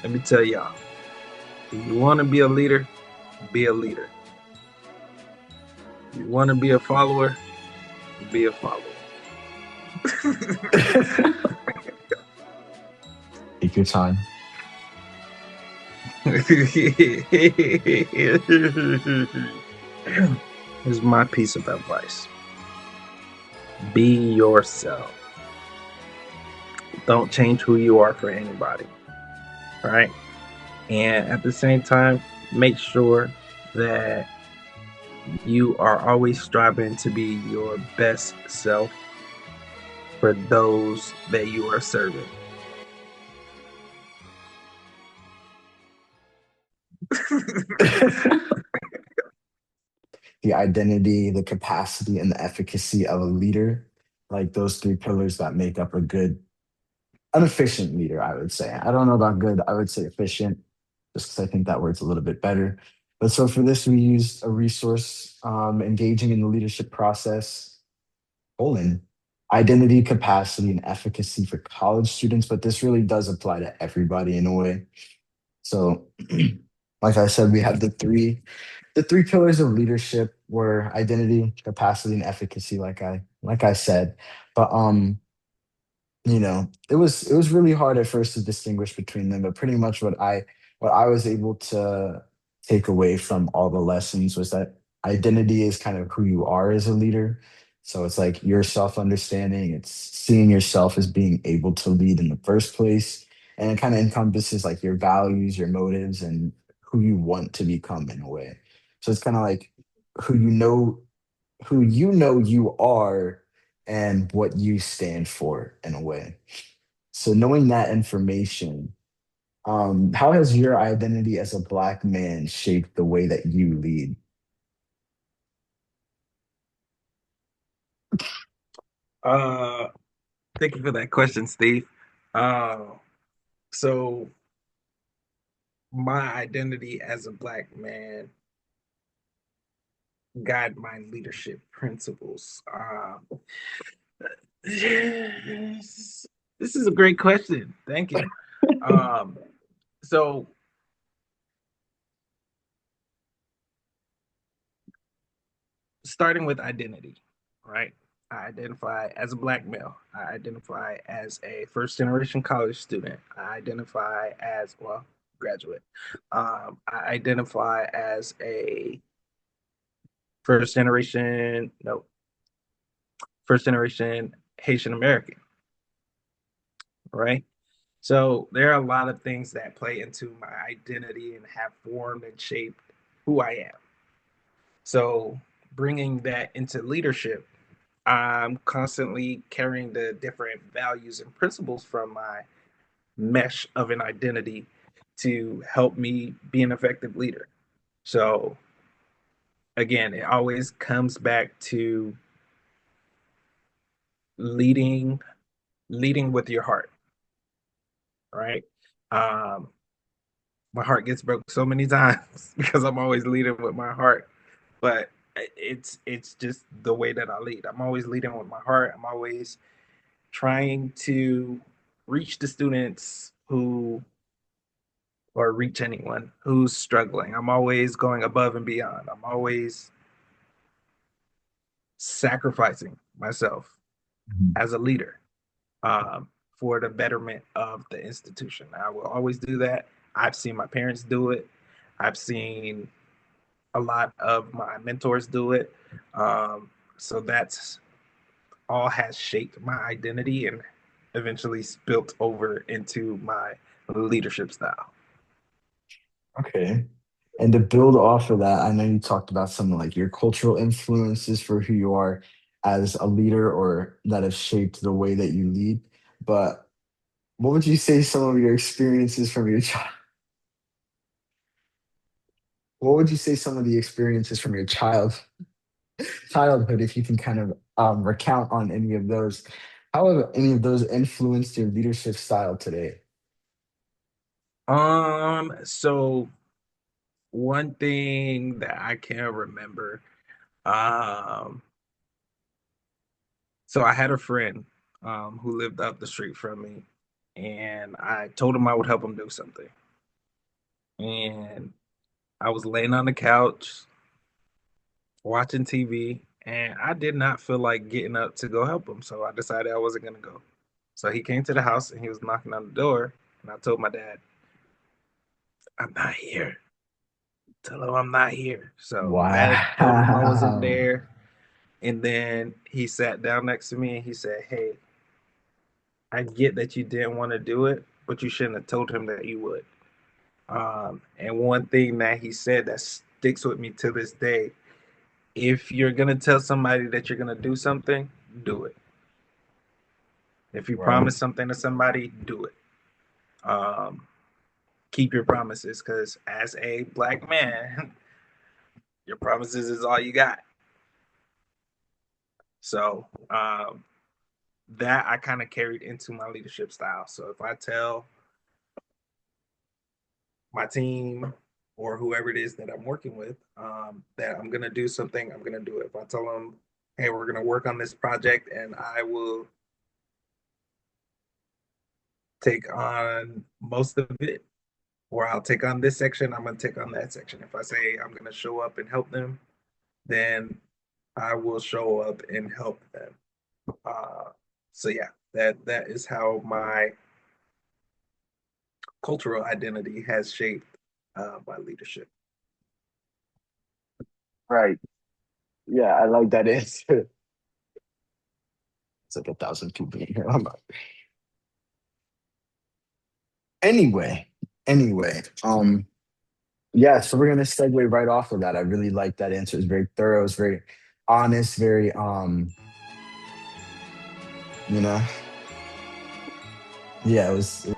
Let me tell y'all, if you want to be a leader, be a leader. If you want to be a follower, be a follower. Take your time. Here's my piece of advice. Be yourself. Don't change who you are for anybody. All right. And at the same time, make sure that you are always striving to be your best self for those that you are serving. The identity, the capacity, and the efficacy of a leader, like those three pillars that make up a good, an efficient leader, I would say. I don't know about good, I would say efficient, just because I think that word's a little bit better. But so for this, we used a resource engaging in the leadership process, colon, identity, capacity, and efficacy for college students. But this really does apply to everybody in a way. So, like I said, we have the three pillars of leadership were identity, capacity, and efficacy, like I said. But it was really hard at first to distinguish between them, but pretty much what I was able to take away from all the lessons was that identity is kind of who you are as a leader. So it's like your self-understanding, it's seeing yourself as being able to lead in the first place. And it kind of encompasses like your values, your motives, and who you want to become in a way. So it's kind of like who you know you are and what you stand for in a way. So knowing that information, how has your identity as a Black man shaped the way that you lead? uh, Thank you for that question, Steve. Uh, so my identity as a black man guide my leadership principles. This is a great question. Thank you. Um, so starting with identity, right? I identify as a black male. I identify as a first generation college student. I identify as, well, graduate. I identify as a first generation, no, first generation Haitian American, right? So there are a lot of things that play into my identity and have formed and shaped who I am. So bringing that into leadership, I'm constantly carrying the different values and principles from my mesh of an identity to help me be an effective leader. So again, it always comes back to leading leading with your heart, right? Um, my heart gets broke so many times because I'm always leading with my heart, but it's just the way that I lead. I'm always leading with my heart. I'm always trying to reach the students who, or reach anyone who's struggling. I'm always going above and beyond. I'm always sacrificing myself Mhm. as a leader, for the betterment of the institution. I will always do that. I've seen my parents do it. I've seen a lot of my mentors do it. So that's all has shaped my identity and eventually spilt over into my leadership style. Okay. And to build off of that, I know you talked about some of like your cultural influences for who you are as a leader or that have shaped the way that you lead. But what would you say some of your experiences from your what would you say some of the experiences from your childhood, if you can kind of recount on any of those, how have any of those influenced your leadership style today? So one thing that I can remember, um, so I had a friend who lived up the street from me, and I told him I would help him do something. and I was laying on the couch watching TV, and I did not feel like getting up to go help him. So I decided I wasn't gonna go. So he came to the house and he was knocking on the door, and I told my dad, "I'm not here. Tell him I'm not here." So my dad told him I wasn't Wow. there, and then he sat down next to me and he said, "Hey, I get that you didn't want to do it, but you shouldn't have told him that you would." And one thing that he said that sticks with me to this day: if you're gonna tell somebody that you're gonna do something, do it. If you Right. promise something to somebody, do it. Um, keep your promises, because as a black man, your promises is all you got. So that I kind of carried into my leadership style. So if I tell my team or whoever it is that I'm working with that I'm gonna do something, I'm gonna do it. If I tell them, "Hey, we're gonna work on this project, and I will take on most of it, or I'll take on this section, I'm gonna take on that section." If I say I'm gonna show up and help them, then I will show up and help them. Uh, so yeah, that is how my cultural identity has shaped my leadership. Right. Yeah, I like that answer. It's like 1,000 people in here. Anyway, anyway, yeah, so we're gonna segue right off of that. I really like that answer. It's very thorough, it's very honest, very you know, yeah, it was